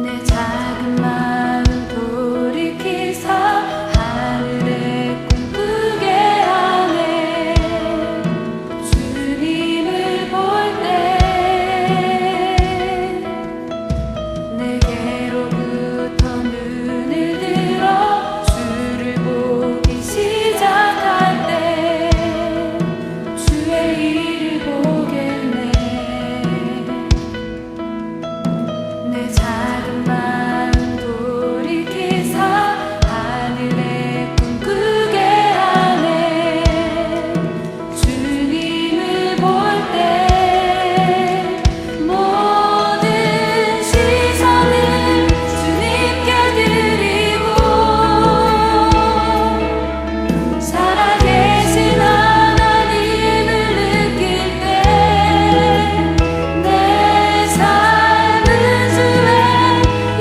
내 작은 마음 돌이키사 하늘에 꿈꾸게 하네. 주님을 볼 때 내게로부터 눈을 들어 주를 보기 시작할 때 주의 일을 보겠네. 내 작은 마음 돌이키사 하늘에 꿈꾸게 하네. 주님을 볼 때 모든 시선을 주님께 드리고 살아계신 하나님을 느낄 때 내 삶은 주의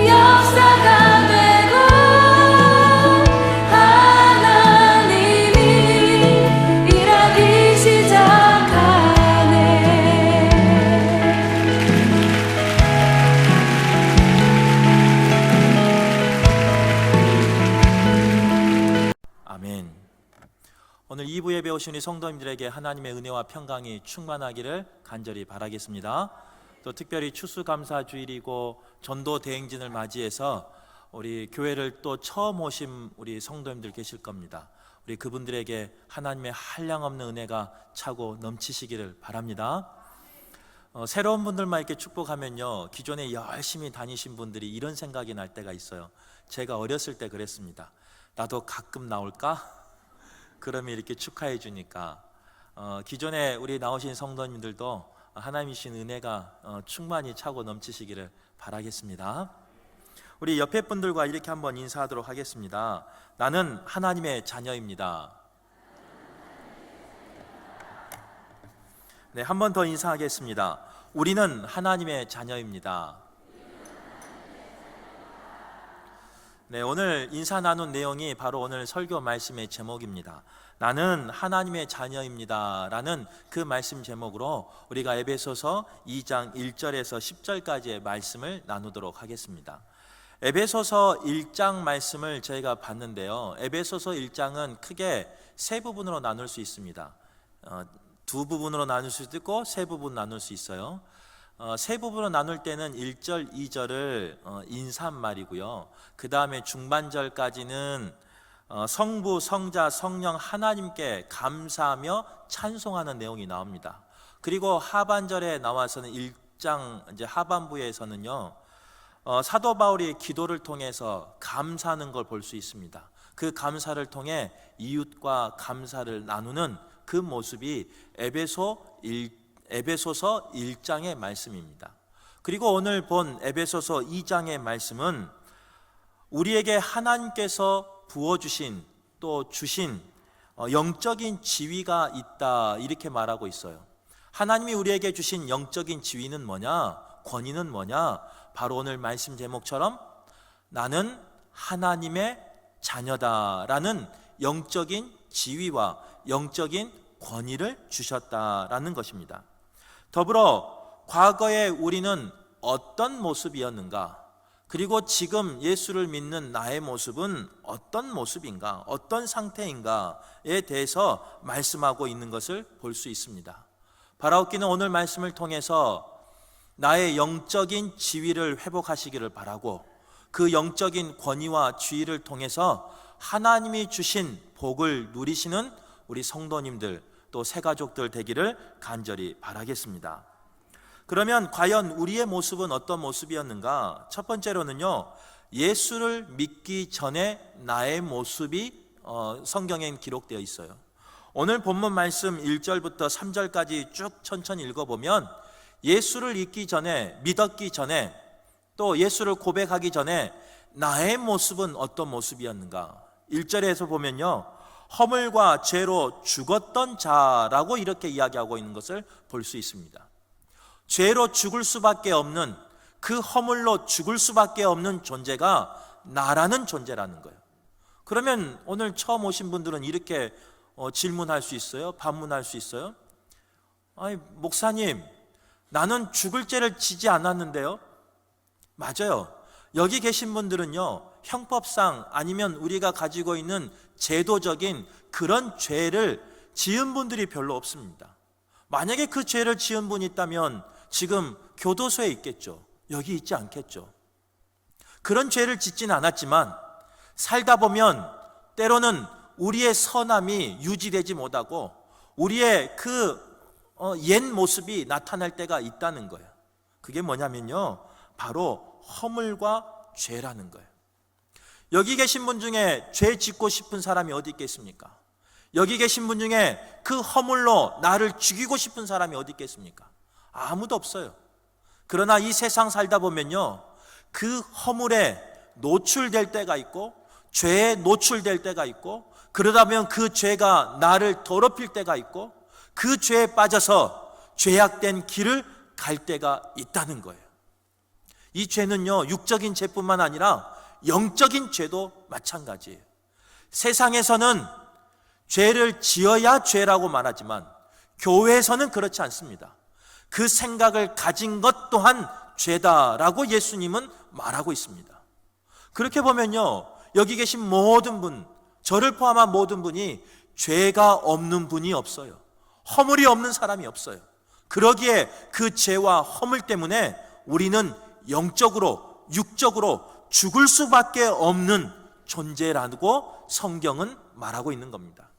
역사가 되고 하나님이 일하기 시작하네. 아멘. 오늘 2부 예배 오신 우리 성도님들에게 하나님의 은혜와 평강이 충만하기를 간절히 바라겠습니다. 또 특별히 추수감사주일이고 전도 대행진을 맞이해서 우리 교회를 또 처음 오신 우리 성도님들 계실 겁니다. 우리 그분들에게 하나님의 한량없는 은혜가 차고 넘치시기를 바랍니다. 새로운 분들만 이렇게 축복하면요, 기존에 열심히 다니신 분들이 이런 생각이 날 때가 있어요. 제가 어렸을 때 그랬습니다. 나도 가끔 나올까? 그러면 이렇게 축하해 주니까 기존에 우리 나오신 성도님들도 하나님이신 은혜가 충만히 차고 넘치시기를 바라겠습니다. 우리 옆에 분들과 이렇게 한번 인사하도록 하겠습니다. 나는 하나님의 자녀입니다. 네, 한 번 더 인사하겠습니다. 우리는 하나님의 자녀입니다. 네, 오늘 인사 나눈 내용이 바로 오늘 설교 말씀의 제목입니다. 나는 하나님의 자녀입니다 라는 그 말씀 제목으로 우리가 에베소서 2장 1절에서 10절까지의 말씀을 나누도록 하겠습니다. 에베소서 1장 말씀을 저희가 봤는데요, 에베소서 1장은 크게 세 부분으로 나눌 수 있습니다. 두 부분으로 나눌 수도 있고 세 부분 나눌 수 있어요. 세 부분으로 나눌 때는 1절, 2절을 인사말이고요, 그 다음에 중반절까지는 성부, 성자, 성령 하나님께 감사하며 찬송하는 내용이 나옵니다. 그리고 하반절에 나와서는 1장 이제 하반부에서는요, 사도 바울이 기도를 통해서 감사하는 걸 볼 수 있습니다. 그 감사를 통해 이웃과 감사를 나누는 그 모습이 에베소서 1장의 말씀입니다. 그리고 오늘 본 에베소서 2장의 말씀은 우리에게 하나님께서 부어주신 또 주신 영적인 지위가 있다, 이렇게 말하고 있어요. 하나님이 우리에게 주신 영적인 지위는 뭐냐, 권위는 뭐냐, 바로 오늘 말씀 제목처럼 나는 하나님의 자녀다라는 영적인 지위와 영적인 권위를 주셨다라는 것입니다. 더불어 과거에 우리는 어떤 모습이었는가, 그리고 지금 예수를 믿는 나의 모습은 어떤 모습인가, 어떤 상태인가에 대해서 말씀하고 있는 것을 볼 수 있습니다. 바라옵기는 오늘 말씀을 통해서 나의 영적인 지위를 회복하시기를 바라고, 그 영적인 권위와 지위를 통해서 하나님이 주신 복을 누리시는 우리 성도님들 또 새가족들 되기를 간절히 바라겠습니다. 그러면 과연 우리의 모습은 어떤 모습이었는가? 첫 번째로는요, 예수를 믿기 전에 나의 모습이 성경에 기록되어 있어요. 오늘 본문 말씀 1절부터 3절까지 쭉 천천히 읽어보면 예수를 믿었기 전에 또 예수를 고백하기 전에 나의 모습은 어떤 모습이었는가? 1절에서 보면요, 허물과 죄로 죽었던 자라고 이렇게 이야기하고 있는 것을 볼 수 있습니다. 죄로 죽을 수밖에 없는, 그 허물로 죽을 수밖에 없는 존재가 나라는 존재라는 거예요. 그러면 오늘 처음 오신 분들은 이렇게 질문할 수 있어요? 반문할 수 있어요? 아니, 목사님, 나는 죽을 죄를 지지 않았는데요? 맞아요. 여기 계신 분들은요, 형법상 아니면 우리가 가지고 있는 제도적인 그런 죄를 지은 분들이 별로 없습니다. 만약에 그 죄를 지은 분이 있다면 지금 교도소에 있겠죠. 여기 있지 않겠죠. 그런 죄를 짓지는 않았지만 살다 보면 때로는 우리의 선함이 유지되지 못하고 우리의 그 옛 모습이 나타날 때가 있다는 거예요. 그게 뭐냐면요, 바로 허물과 죄라는 거예요. 여기 계신 분 중에 죄 짓고 싶은 사람이 어디 있겠습니까? 여기 계신 분 중에 그 허물로 나를 죽이고 싶은 사람이 어디 있겠습니까? 아무도 없어요. 그러나 이 세상 살다 보면요, 그 허물에 노출될 때가 있고 죄에 노출될 때가 있고, 그러다 보면 그 죄가 나를 더럽힐 때가 있고, 그 죄에 빠져서 죄악된 길을 갈 때가 있다는 거예요. 이 죄는요, 육적인 죄뿐만 아니라 영적인 죄도 마찬가지예요. 세상에서는 죄를 지어야 죄라고 말하지만 교회에서는 그렇지 않습니다. 그 생각을 가진 것 또한 죄다라고 예수님은 말하고 있습니다. 그렇게 보면요, 여기 계신 모든 분, 저를 포함한 모든 분이 죄가 없는 분이 없어요. 허물이 없는 사람이 없어요. 그러기에 그 죄와 허물 때문에 우리는 영적으로, 육적으로 죽을 수밖에 없는 존재라고 성경은 말하고 있는 겁니다.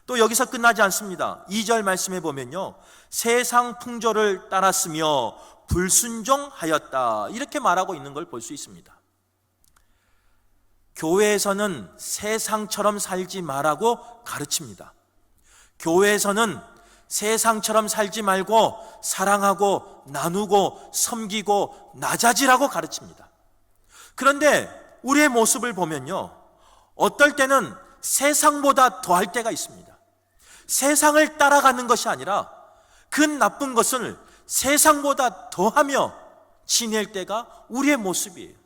또 여기서 끝나지 않습니다. 2절 말씀에 보면요, 세상 풍조를 따랐으며 불순종하였다, 이렇게 말하고 있는 걸 볼 수 있습니다. 교회에서는 세상처럼 살지 말라고 가르칩니다. 교회에서는 세상처럼 살지 말고 사랑하고 나누고 섬기고 나자지라고 가르칩니다. 그런데 우리의 모습을 보면요, 어떨 때는 세상보다 더할 때가 있습니다. 세상을 따라가는 것이 아니라 그 나쁜 것을 세상보다 더하며 지낼 때가 우리의 모습이에요.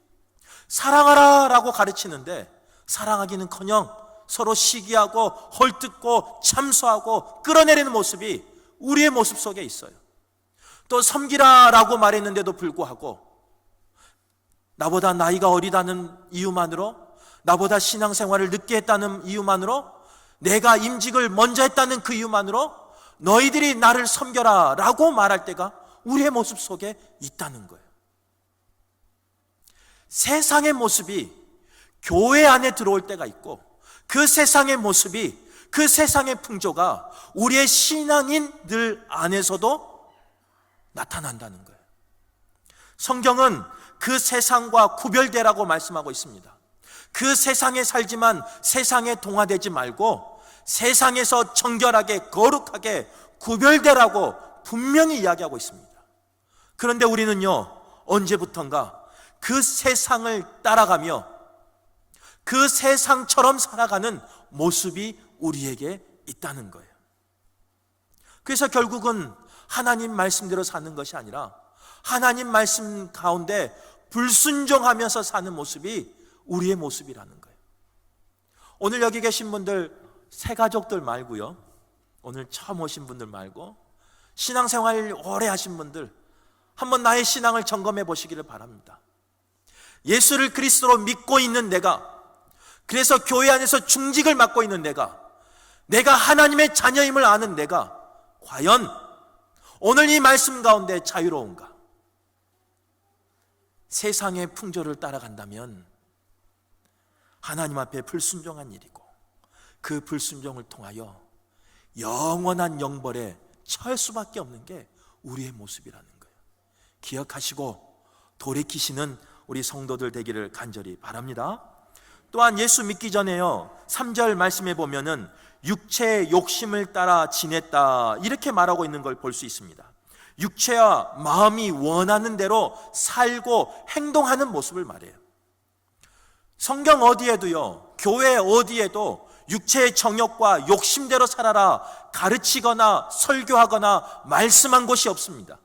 사랑하라 라고 가르치는데 사랑하기는커녕 서로 시기하고 헐뜯고 참소하고 끌어내리는 모습이 우리의 모습 속에 있어요. 또 섬기라 라고 말했는데도 불구하고 나보다 나이가 어리다는 이유만으로, 나보다 신앙생활을 늦게 했다는 이유만으로, 내가 임직을 먼저 했다는 그 이유만으로 너희들이 나를 섬겨라 라고 말할 때가 우리의 모습 속에 있다는 거예요. 세상의 모습이 교회 안에 들어올 때가 있고, 그 세상의 모습이, 그 세상의 풍조가 우리의 신앙인들 안에서도 나타난다는 거예요. 성경은 그 세상과 구별되라고 말씀하고 있습니다. 그 세상에 살지만 세상에 동화되지 말고 세상에서 정결하게 거룩하게 구별되라고 분명히 이야기하고 있습니다. 그런데 우리는요, 언제부턴가 그 세상을 따라가며 그 세상처럼 살아가는 모습이 우리에게 있다는 거예요. 그래서 결국은 하나님 말씀대로 사는 것이 아니라 하나님 말씀 가운데 불순종하면서 사는 모습이 우리의 모습이라는 거예요. 오늘 여기 계신 분들, 새가족들 말고요, 오늘 처음 오신 분들 말고 신앙생활 오래 하신 분들, 한번 나의 신앙을 점검해 보시기를 바랍니다. 예수를 그리스도로 믿고 있는 내가, 그래서 교회 안에서 중직을 맡고 있는 내가 하나님의 자녀임을 아는 내가 과연 오늘 이 말씀 가운데 자유로운가? 세상의 풍조를 따라간다면 하나님 앞에 불순종한 일이고, 그 불순종을 통하여 영원한 영벌에 처할 수밖에 없는 게 우리의 모습이라는 거예요. 기억하시고 돌이키시는 우리 성도들 되기를 간절히 바랍니다. 또한 예수 믿기 전에요, 3절 말씀에 보면은 육체의 욕심을 따라 지냈다, 이렇게 말하고 있는 걸 볼 수 있습니다. 육체와 마음이 원하는 대로 살고 행동하는 모습을 말해요. 성경 어디에도요, 교회 어디에도 육체의 정욕과 욕심대로 살아라 가르치거나 설교하거나 말씀한 곳이 없습니다.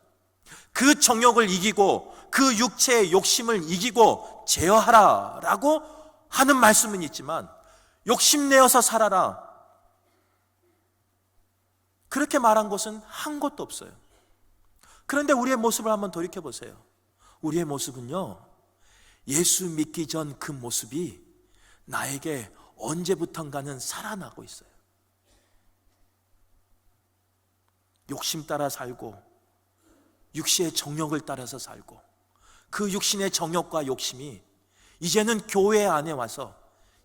그 정욕을 이기고 그 육체의 욕심을 이기고 제어하라 라고 하는 말씀은 있지만, 욕심내어서 살아라 그렇게 말한 곳은 한 곳도 없어요. 그런데 우리의 모습을 한번 돌이켜 보세요. 우리의 모습은요, 예수 믿기 전 그 모습이 나에게 언제부턴가는 살아나고 있어요. 욕심 따라 살고 육신의 정욕을 따라서 살고 그 육신의 정욕과 욕심이 이제는 교회 안에 와서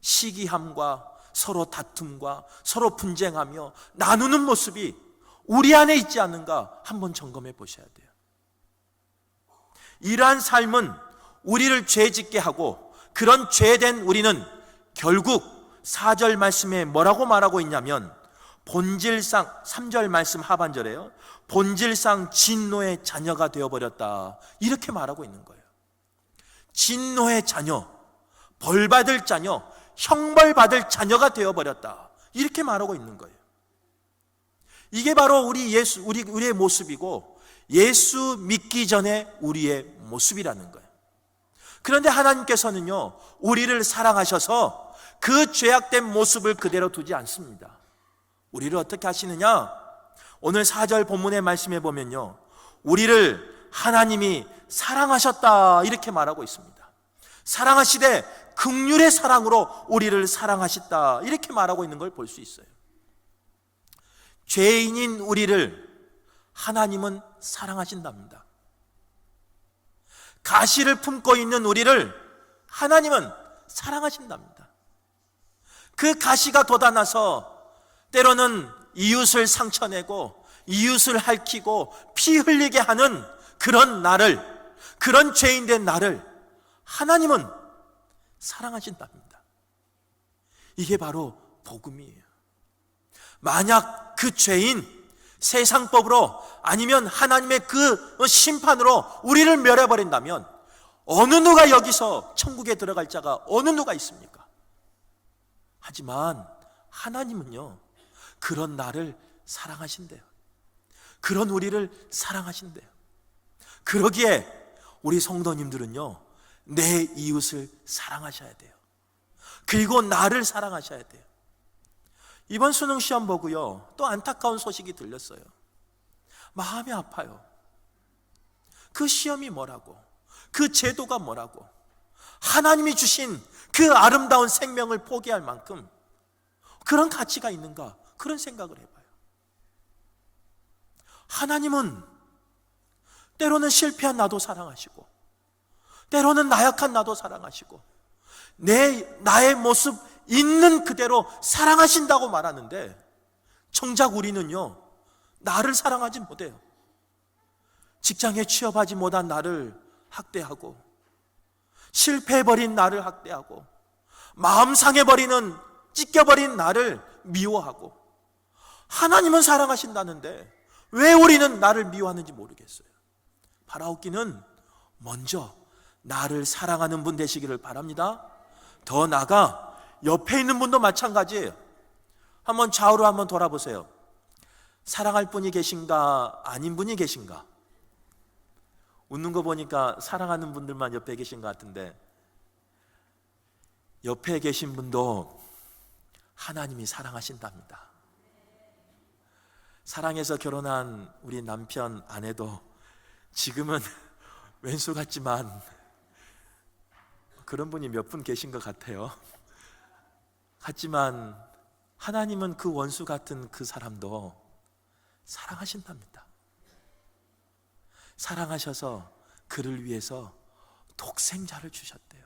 시기함과 서로 다툼과 서로 분쟁하며 나누는 모습이 우리 안에 있지 않는가 한번 점검해 보셔야 돼요. 이러한 삶은 우리를 죄짓게 하고 그런 죄된 우리는 결국 4절 말씀에 뭐라고 말하고 있냐면 본질상 3절 말씀 하반절에요. 본질상 진노의 자녀가 되어버렸다 이렇게 말하고 있는 거예요. 진노의 자녀, 벌받을 자녀, 형벌받을 자녀가 되어버렸다 이렇게 말하고 있는 거예요. 이게 바로 우리의 모습이고 예수 믿기 전에 우리의 모습이라는 거예요. 그런데 하나님께서는요 우리를 사랑하셔서 그 죄악된 모습을 그대로 두지 않습니다. 우리를 어떻게 하시느냐? 오늘 4절 본문의 말씀에 보면요 우리를 하나님이 사랑하셨다 이렇게 말하고 있습니다. 사랑하시되 긍휼의 사랑으로 우리를 사랑하셨다 이렇게 말하고 있는 걸 볼 수 있어요. 죄인인 우리를 하나님은 사랑하신답니다. 가시를 품고 있는 우리를 하나님은 사랑하신답니다. 그 가시가 돋아나서 때로는 이웃을 상처내고 이웃을 핥히고 피 흘리게 하는 그런 나를, 그런 죄인된 나를 하나님은 사랑하신답니다. 이게 바로 복음이에요. 만약 그 죄인 세상법으로 아니면 하나님의 그 심판으로 우리를 멸해버린다면 어느 누가 여기서 천국에 들어갈 자가 어느 누가 있습니까? 하지만 하나님은요 그런 나를 사랑하신대요. 그런 우리를 사랑하신대요. 그러기에 우리 성도님들은요 내 이웃을 사랑하셔야 돼요. 그리고 나를 사랑하셔야 돼요. 이번 수능 시험 보고요 또 안타까운 소식이 들렸어요. 마음이 아파요. 그 시험이 뭐라고, 그 제도가 뭐라고, 하나님이 주신 그 아름다운 생명을 포기할 만큼 그런 가치가 있는가, 그런 생각을 해봐요. 하나님은 때로는 실패한 나도 사랑하시고 때로는 나약한 나도 사랑하시고 나의 모습 있는 그대로 사랑하신다고 말하는데 정작 우리는요 나를 사랑하지 못해요. 직장에 취업하지 못한 나를 학대하고 실패해버린 나를 학대하고 마음 상해버리는 찢겨버린 나를 미워하고 하나님은 사랑하신다는데 왜 우리는 나를 미워하는지 모르겠어요. 바라옵기는 먼저 나를 사랑하는 분 되시기를 바랍니다. 더 나아가 옆에 있는 분도 마찬가지예요. 한번 좌우로 한번 돌아보세요. 사랑할 분이 계신가 아닌 분이 계신가? 웃는 거 보니까 사랑하는 분들만 옆에 계신 것 같은데 옆에 계신 분도 하나님이 사랑하신답니다. 사랑해서 결혼한 우리 남편 아내도 지금은 왼수 같지만 그런 분이 몇 분 계신 것 같아요. 하지만 하나님은 그 원수 같은 그 사람도 사랑하신답니다. 사랑하셔서 그를 위해서 독생자를 주셨대요.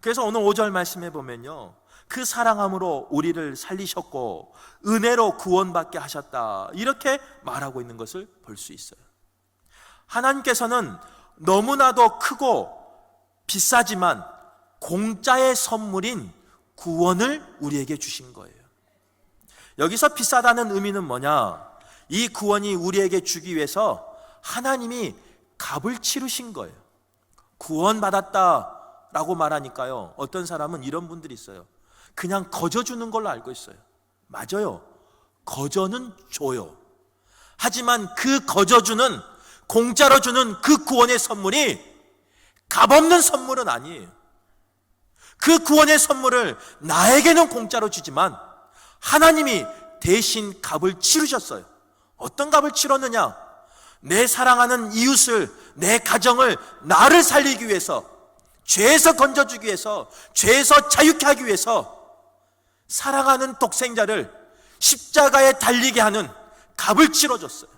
그래서 오늘 5절 말씀에 보면요 그 사랑함으로 우리를 살리셨고 은혜로 구원받게 하셨다 이렇게 말하고 있는 것을 볼 수 있어요. 하나님께서는 너무나도 크고 비싸지만 공짜의 선물인 구원을 우리에게 주신 거예요. 여기서 비싸다는 의미는 뭐냐? 이 구원이 우리에게 주기 위해서 하나님이 값을 치르신 거예요. 구원받았다라고 말하니까요 어떤 사람은 이런 분들이 있어요. 그냥 거저주는 걸로 알고 있어요. 맞아요. 거저는 줘요. 하지만 그 거저주는 공짜로 주는 그 구원의 선물이 값없는 선물은 아니에요. 그 구원의 선물을 나에게는 공짜로 주지만 하나님이 대신 값을 치르셨어요. 어떤 값을 치렀느냐? 내 사랑하는 이웃을, 내 가정을, 나를 살리기 위해서 죄에서 건져주기 위해서, 죄에서 자유케 하기 위해서 사랑하는 독생자를 십자가에 달리게 하는 값을 치러줬어요.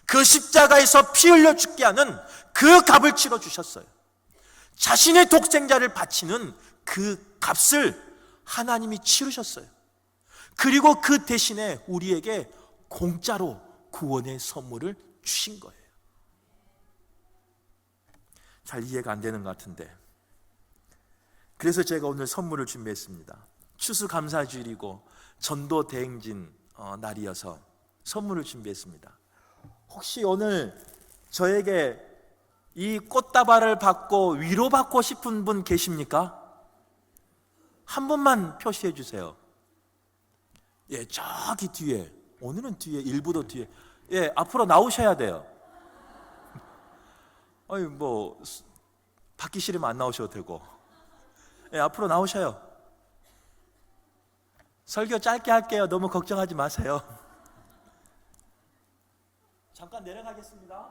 그 십자가에서 피 흘려 죽게 하는 그 값을 치러주셨어요. 자신의 독생자를 바치는 그 값을 하나님이 치르셨어요. 그리고 그 대신에 우리에게 공짜로 구원의 선물을 주신 거예요. 잘 이해가 안 되는 것 같은데, 그래서 제가 오늘 선물을 준비했습니다. 추수감사주일이고 전도 대행진 날이어서 선물을 준비했습니다. 혹시 오늘 저에게 이 꽃다발을 받고 위로받고 싶은 분 계십니까? 한 분만 표시해 주세요. 예, 저기 뒤에, 오늘은 뒤에, 일부도 뒤에, 예, 앞으로 나오셔야 돼요. 아니 뭐 받기 싫으면 안 나오셔도 되고, 예, 앞으로 나오셔요. 설교 짧게 할게요. 너무 걱정하지 마세요. 잠깐 내려가겠습니다.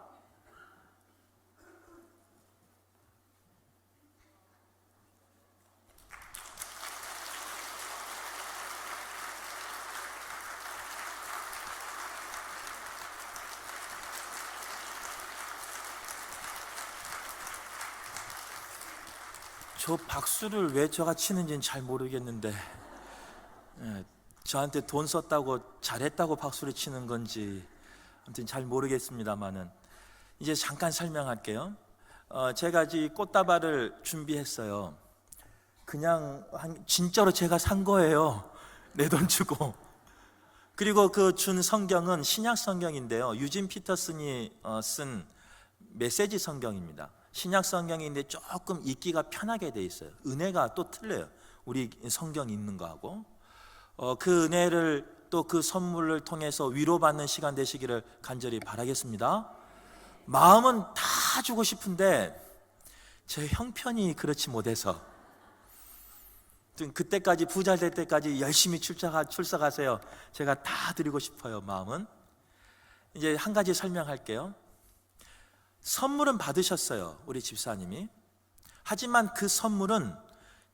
저 박수를 왜 저가 치는지는 잘 모르겠는데, 저한테 돈 썼다고 잘했다고 박수를 치는 건지 아무튼 잘 모르겠습니다만은 이제 잠깐 설명할게요. 제가 이 꽃다발을 준비했어요. 그냥 진짜로 제가 산 거예요. 내 돈 주고. 그리고 그 준 성경은 신약 성경인데요, 유진 피터슨이 쓴 메시지 성경입니다. 신약 성경인데 조금 읽기가 편하게 돼 있어요. 은혜가 또 틀려요, 우리 성경 읽는 거하고. 그 은혜를 또 그 선물을 통해서 위로받는 시간 되시기를 간절히 바라겠습니다. 마음은 다 주고 싶은데 제 형편이 그렇지 못해서, 그때까지 부자 될 때까지 열심히 출사 가세요. 제가 다 드리고 싶어요. 마음은. 이제 한 가지 설명할게요. 선물은 받으셨어요, 우리 집사님이. 하지만 그 선물은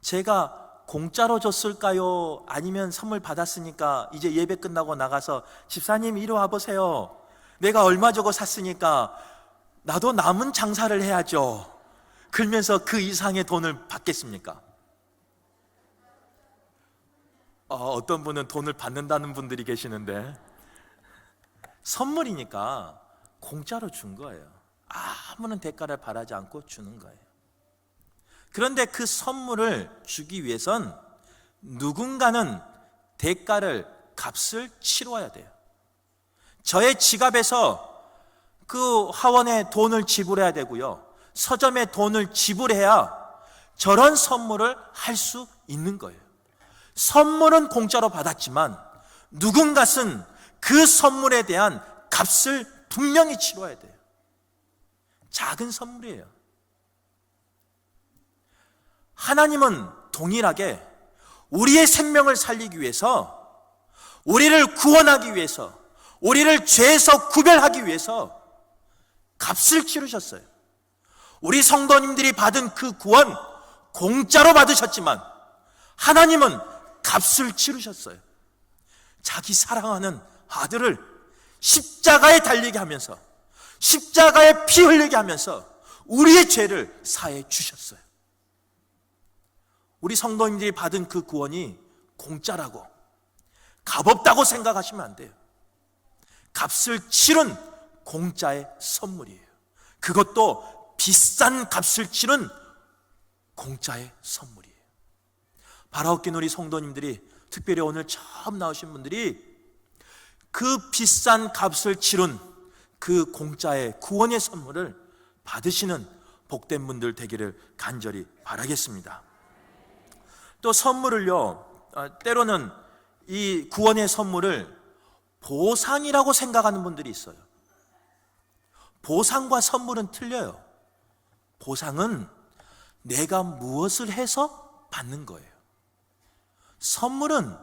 제가 공짜로 줬을까요? 아니면 선물 받았으니까 이제 예배 끝나고 나가서 집사님 이리 와보세요, 내가 얼마 주고 샀으니까 나도 남은 장사를 해야죠, 그러면서 그 이상의 돈을 받겠습니까? 어떤 분은 돈을 받는다는 분들이 계시는데, 선물이니까 공짜로 준 거예요. 아무런 대가를 바라지 않고 주는 거예요. 그런데 그 선물을 주기 위해선 누군가는 대가를, 값을 치러야 돼요. 저의 지갑에서 그 화원에 돈을 지불해야 되고요, 서점에 돈을 지불해야 저런 선물을 할 수 있는 거예요. 선물은 공짜로 받았지만 누군가는 그 선물에 대한 값을 분명히 치러야 돼요. 작은 선물이에요. 하나님은 동일하게 우리의 생명을 살리기 위해서, 우리를 구원하기 위해서, 우리를 죄에서 구별하기 위해서 값을 치르셨어요. 우리 성도님들이 받은 그 구원 공짜로 받으셨지만 하나님은 값을 치르셨어요. 자기 사랑하는 아들을 십자가에 달리게 하면서, 십자가에 피 흘리게 하면서 우리의 죄를 사해 주셨어요. 우리 성도님들이 받은 그 구원이 공짜라고, 값없다고 생각하시면 안 돼요. 값을 치른 공짜의 선물이에요. 그것도 비싼 값을 치른 공짜의 선물이에요. 바라옵긴 우리 성도님들이, 특별히 오늘 처음 나오신 분들이 그 비싼 값을 치른 그 공짜의 구원의 선물을 받으시는 복된 분들 되기를 간절히 바라겠습니다. 또 선물을요, 때로는 이 구원의 선물을 보상이라고 생각하는 분들이 있어요. 보상과 선물은 틀려요. 보상은 내가 무엇을 해서 받는 거예요. 선물은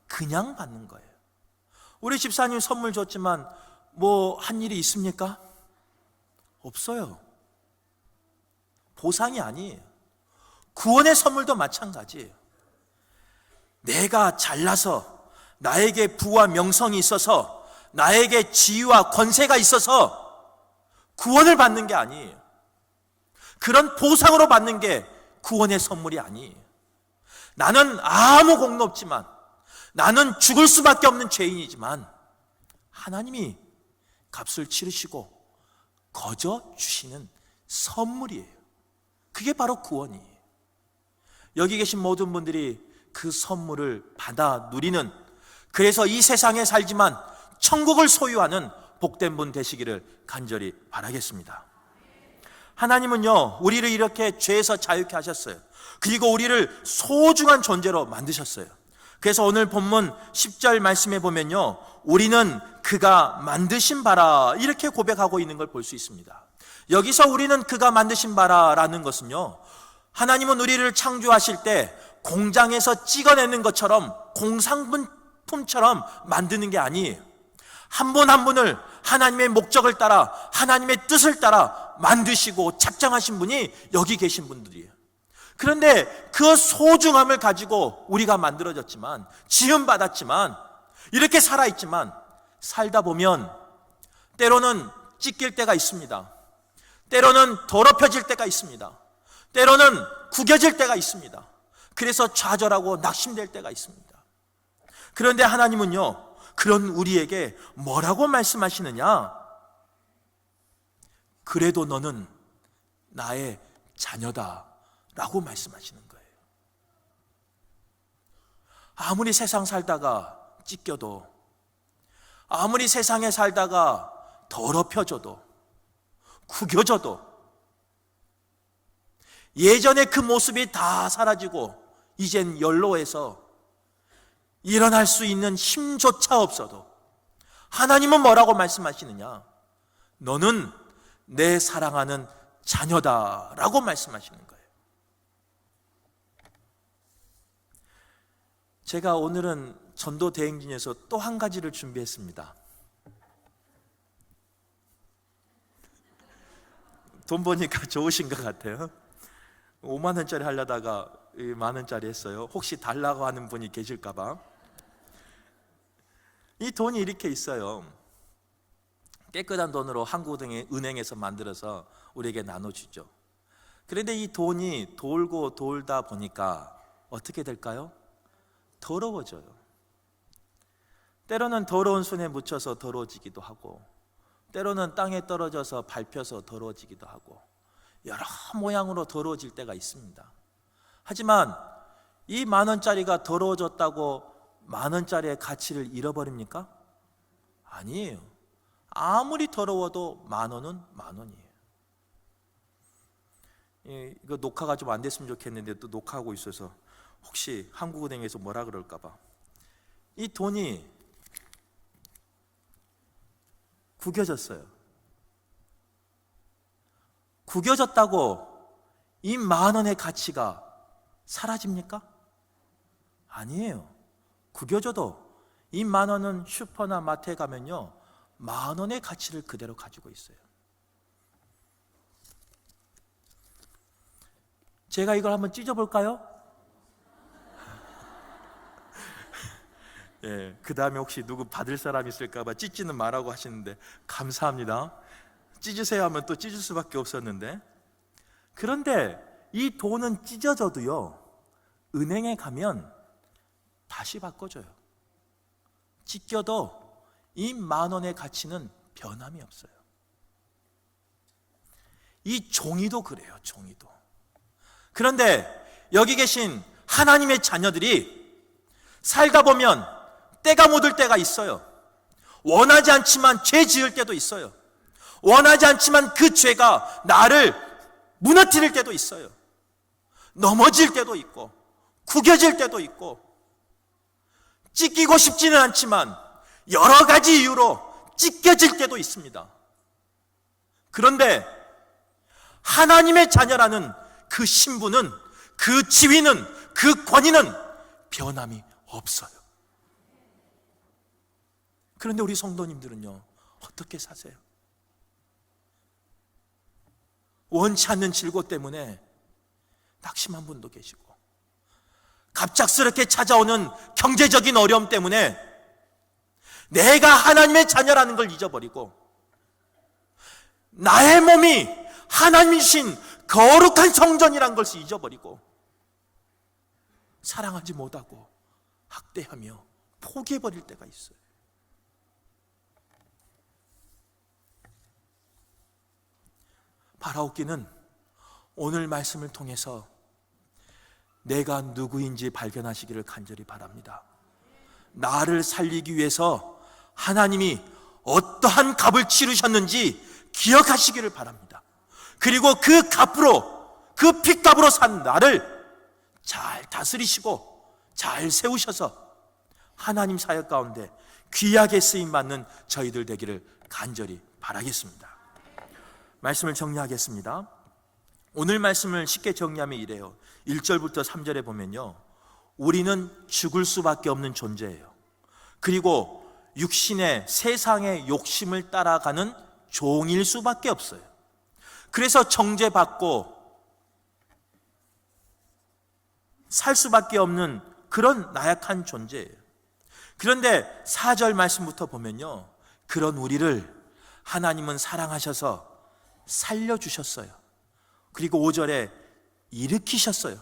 그냥 받는 거예요. 우리 집사님 선물 줬지만 뭐 한 일이 있습니까? 없어요. 보상이 아니에요. 구원의 선물도 마찬가지예요. 내가 잘나서, 나에게 부와 명성이 있어서, 나에게 지위와 권세가 있어서 구원을 받는 게 아니에요. 그런 보상으로 받는 게 구원의 선물이 아니에요. 나는 아무 공로 없지만, 나는 죽을 수밖에 없는 죄인이지만 하나님이 값을 치르시고 거저 주시는 선물이에요. 그게 바로 구원이에요. 여기 계신 모든 분들이 그 선물을 받아 누리는, 그래서 이 세상에 살지만 천국을 소유하는 복된 분 되시기를 간절히 바라겠습니다. 하나님은요, 우리를 이렇게 죄에서 자유케 하셨어요. 그리고 우리를 소중한 존재로 만드셨어요. 그래서 오늘 본문 10절 말씀에 보면요, 우리는 그가 만드신 바라, 이렇게 고백하고 있는 걸 볼 수 있습니다. 여기서 우리는 그가 만드신 바라라는 것은요, 하나님은 우리를 창조하실 때 공장에서 찍어내는 것처럼, 공산품처럼 만드는 게 아니에요. 한 분 한 분을 하나님의 목적을 따라, 하나님의 뜻을 따라 만드시고 착장하신 분이 여기 계신 분들이에요. 그런데 그 소중함을 가지고 우리가 만들어졌지만, 지음받았지만, 이렇게 살아있지만, 살다 보면 때로는 찢길 때가 있습니다. 때로는 더럽혀질 때가 있습니다. 때로는 구겨질 때가 있습니다. 그래서 좌절하고 낙심될 때가 있습니다. 그런데 하나님은요, 그런 우리에게 뭐라고 말씀하시느냐? 그래도 너는 나의 자녀다 라고 말씀하시는 거예요. 아무리 세상 살다가 찢겨도, 아무리 세상에 살다가 더럽혀져도, 구겨져도, 예전에 그 모습이 다 사라지고 이젠 연로해서 일어날 수 있는 힘조차 없어도 하나님은 뭐라고 말씀하시느냐? 너는 내 사랑하는 자녀다 라고 말씀하시는 거예요. 제가 오늘은 전도 대행진에서 또 한 가지를 준비했습니다. 돈 버니까 좋으신 것 같아요. 5만 원짜리 하려다가 10,000 원짜리 했어요. 혹시 달라고 하는 분이 계실까 봐. 이 돈이 이렇게 있어요. 깨끗한 돈으로 한국은행에서 만들어서 우리에게 나눠주죠. 그런데 이 돈이 돌고 돌다 보니까 어떻게 될까요? 더러워져요. 때로는 더러운 손에 묻혀서 더러워지기도 하고, 때로는 땅에 떨어져서 밟혀서 더러워지기도 하고, 여러 모양으로 더러워질 때가 있습니다. 하지만 이 10,000 원짜리가 더러워졌다고 10,000 원짜리의 가치를 잃어버립니까? 아니에요. 아무리 더러워도 10,000 원은 10,000 원이에요. 이거 녹화가 좀 안 됐으면 좋겠는데 또 녹화하고 있어서 혹시 한국은행에서 뭐라 그럴까 봐. 이 돈이 구겨졌어요. 구겨졌다고 이 10,000 원의 가치가 사라집니까? 아니에요. 구겨져도 이 10,000 원은 슈퍼나 마트에 가면요, 10,000 원의 가치를 그대로 가지고 있어요. 제가 이걸 한번 찢어볼까요? 예, 그 다음에 혹시 누구 받을 사람 있을까봐 찢지는 말라고 하시는데 감사합니다. 찢으세요 하면 또 찢을 수밖에 없었는데, 그런데 이 돈은 찢어져도요, 은행에 가면 다시 바꿔줘요. 찢겨도 이 10,000 원의 가치는 변함이 없어요. 이 종이도 그래요. 종이도. 그런데 여기 계신 하나님의 자녀들이 살다 보면 때가 묻을 때가 있어요. 원하지 않지만 죄 지을 때도 있어요. 원하지 않지만 그 죄가 나를 무너뜨릴 때도 있어요. 넘어질 때도 있고, 구겨질 때도 있고, 찢기고 싶지는 않지만 여러 가지 이유로 찢겨질 때도 있습니다. 그런데 하나님의 자녀라는 그 신분은, 그 지위는, 그 권위는 변함이 없어요. 그런데 우리 성도님들은요, 어떻게 사세요? 원치 않는 질고 때문에 낙심한 분도 계시고, 갑작스럽게 찾아오는 경제적인 어려움 때문에 내가 하나님의 자녀라는 걸 잊어버리고, 나의 몸이 하나님이신 거룩한 성전이란 것을 잊어버리고, 사랑하지 못하고 학대하며 포기해버릴 때가 있어요. 바라옵기는 오늘 말씀을 통해서 내가 누구인지 발견하시기를 간절히 바랍니다. 나를 살리기 위해서 하나님이 어떠한 값을 치르셨는지 기억하시기를 바랍니다. 그리고 그 값으로, 그 핏값으로 산 나를 잘 다스리시고 잘 세우셔서 하나님 사역 가운데 귀하게 쓰임받는 저희들 되기를 간절히 바라겠습니다. 말씀을 정리하겠습니다. 오늘 말씀을 쉽게 정리하면 이래요. 1절부터 3절에 보면요, 우리는 죽을 수밖에 없는 존재예요. 그리고 육신의 세상의 욕심을 따라가는 종일 수밖에 없어요. 그래서 정죄받고 살 수밖에 없는 그런 나약한 존재예요. 그런데 4절 말씀부터 보면요, 그런 우리를 하나님은 사랑하셔서 살려주셨어요. 그리고 5절에 일으키셨어요.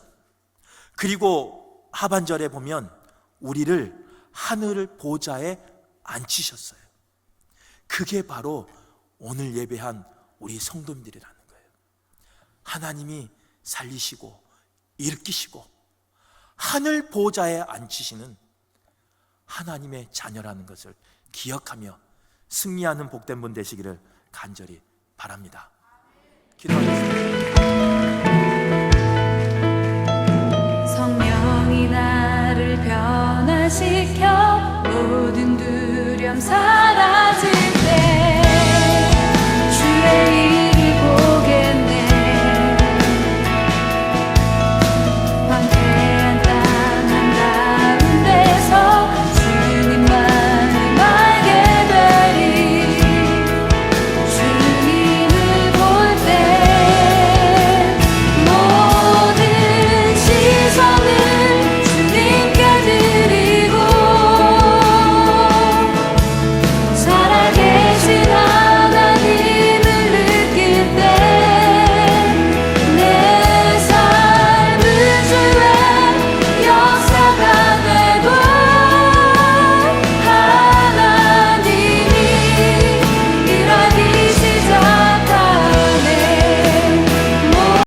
그리고 하반절에 보면 우리를 하늘 보좌에 앉히셨어요. 그게 바로 오늘 예배한 우리 성도님들이라는 거예요. 하나님이 살리시고 일으키시고 하늘 보좌에 앉히시는 하나님의 자녀라는 것을 기억하며 승리하는 복된 분 되시기를 간절히 바랍니다. 기도하겠습니다. 성령이 나를 변화시켜 모든 두려움 사